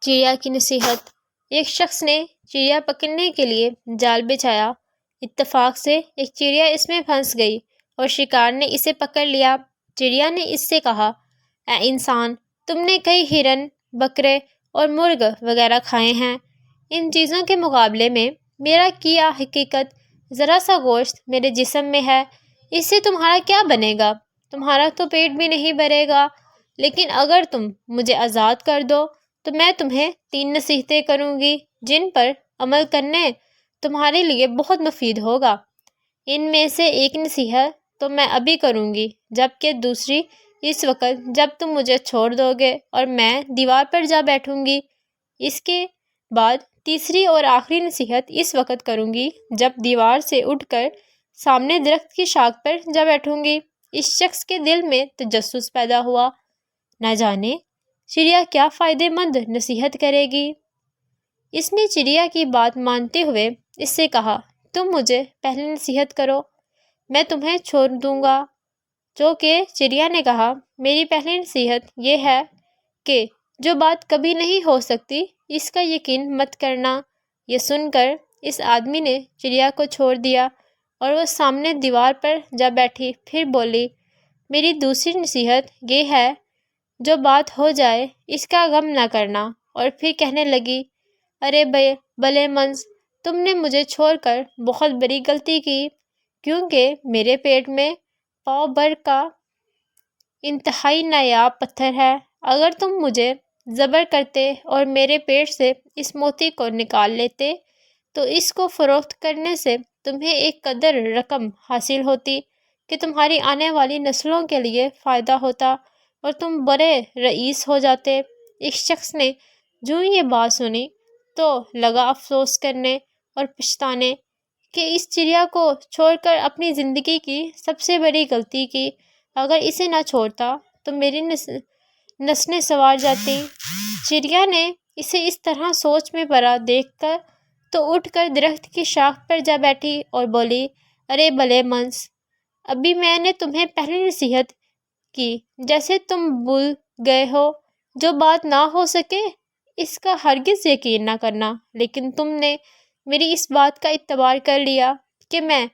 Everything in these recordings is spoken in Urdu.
چڑیا کی نصیحت۔ ایک شخص نے چڑیا پکڑنے کے لیے جال بچھایا۔ اتفاق سے ایک چڑیا اس میں پھنس گئی اور شکار نے اسے پکڑ لیا۔ چڑیا نے اس سے کہا، اے انسان، تم نے کئی ہرن، بکرے اور مرغ وغیرہ کھائے ہیں۔ ان چیزوں کے مقابلے میں میرا کیا حقیقت ذرا سا گوشت میرے جسم میں ہے۔ اس سے تمہارا کیا بنے گا؟ تمہارا تو پیٹ بھی نہیں بھرے گا۔ لیکن اگر تم مجھے آزاد کر دو تو میں تمہیں 3 نصیحتیں کروں گی جن پر عمل کرنے تمہارے لیے بہت مفید ہوگا۔ ان میں سے ایک نصیحت تو میں ابھی کروں گی، جبکہ دوسری اس وقت جب تم مجھے چھوڑ دو گے اور میں دیوار پر جا بیٹھوں گی۔ اس کے بعد تیسری اور آخری نصیحت اس وقت کروں گی جب دیوار سے اٹھ کر سامنے درخت کی شاخ پر جا بیٹھوں گی۔ اس شخص کے دل میں تجسس پیدا ہوا، نہ جانے چڑیا کیا فائدہ مند نصیحت کرے گی۔ اس نے چڑیا کی بات مانتے ہوئے اس سے کہا، تم مجھے پہلے نصیحت کرو، میں تمہیں چھوڑ دوں گا۔ جو کہ چڑیا نے کہا، میری پہلی نصیحت یہ ہے کہ جو بات کبھی نہیں ہو سکتی اس کا یقین مت کرنا۔ یہ سن کر اس آدمی نے چڑیا کو چھوڑ دیا اور وہ سامنے دیوار پر جا بیٹھی۔ پھر بولی، میری دوسری نصیحت یہ ہے جو بات ہو جائے اس کا غم نہ کرنا۔ اور پھر کہنے لگی، ارے بھلے منس، تم نے مجھے چھوڑ کر بہت بڑی غلطی کی، کیونکہ میرے پیٹ میں پاؤ بھر کا انتہائی نایاب پتھر ہے۔ اگر تم مجھے زبر کرتے اور میرے پیٹ سے اس موتی کو نکال لیتے تو اس کو فروخت کرنے سے تمہیں ایک قدر رقم حاصل ہوتی کہ تمہاری آنے والی نسلوں کے لیے فائدہ ہوتا اور تم بڑے رئیس ہو جاتے۔ ایک شخص نے جو یہ بات سنی تو لگا افسوس کرنے اور پچھتانے کہ اس چڑیا کو چھوڑ کر اپنی زندگی کی سب سے بڑی غلطی کی۔ اگر اسے نہ چھوڑتا تو میری نسلیں سنور جاتی۔ چڑیا نے اسے اس طرح سوچ میں پڑا دیکھ کر تو اٹھ کر درخت کی شاخ پر جا بیٹھی اور بولی، ارے بھلے منس، ابھی میں نے تمہیں پہلی نصیحت کی، جیسے تم بھول گئے ہو، جو بات نہ ہو سکے اس کا ہرگز یقین نہ کرنا۔ لیکن تم نے میری اس بات کا اعتبار کر لیا کہ میں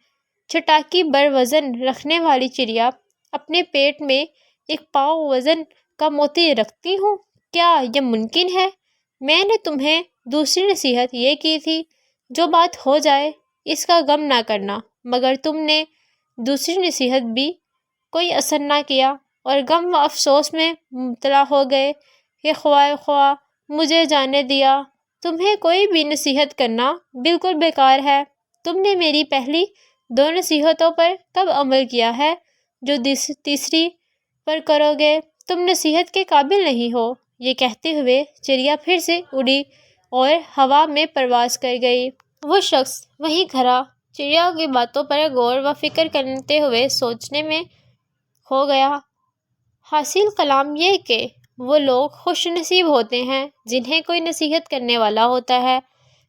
چٹاکی بر وزن رکھنے والی چڑیا اپنے پیٹ میں ایک پاؤ وزن کا موتی رکھتی ہوں۔ کیا یہ ممکن ہے؟ میں نے تمہیں دوسری نصیحت یہ کی تھی جو بات ہو جائے اس کا غم نہ کرنا، مگر تم نے دوسری نصیحت بھی کوئی اثر نہ کیا اور غم و افسوس میں مبتلا ہو گئے کہ خواہ مجھے جانے دیا۔ تمہیں کوئی بھی نصیحت کرنا بالکل بیکار ہے۔ تم نے میری پہلی 2 نصیحتوں پر کب عمل کیا ہے جو تیسری پر کرو گے؟ تم نصیحت کے قابل نہیں ہو۔ یہ کہتے ہوئے چڑیا پھر سے اڑی اور ہوا میں پرواز کر گئی۔ وہ شخص وہیں کھڑا چڑیا کی باتوں پر غور و فکر کرتے ہوئے سوچنے میں کھو گیا۔ حاصل کلام یہ کہ وہ لوگ خوش نصیب ہوتے ہیں جنہیں کوئی نصیحت کرنے والا ہوتا ہے۔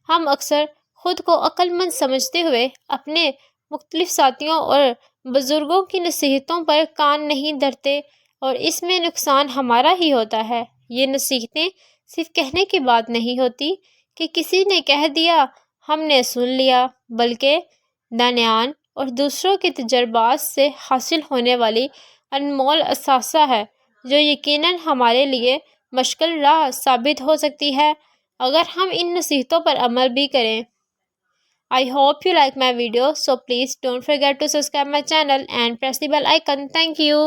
ہم اکثر خود کو عقل مند سمجھتے ہوئے اپنے مختلف ساتھیوں اور بزرگوں کی نصیحتوں پر کان نہیں دھرتے اور اس میں نقصان ہمارا ہی ہوتا ہے۔ یہ نصیحتیں صرف کہنے کی بات نہیں ہوتی کہ کسی نے کہہ دیا ہم نے سن لیا، بلکہ دانیال اور دوسروں کے تجربات سے حاصل ہونے والی انمول اثاثہ ہے جو یقیناً ہمارے لیے مشکل راہ ثابت ہو سکتی ہے اگر ہم ان نصیحتوں پر عمل بھی کریں۔ I hope you like my video, so please don't forget to subscribe my channel and press the bell icon. Thank you.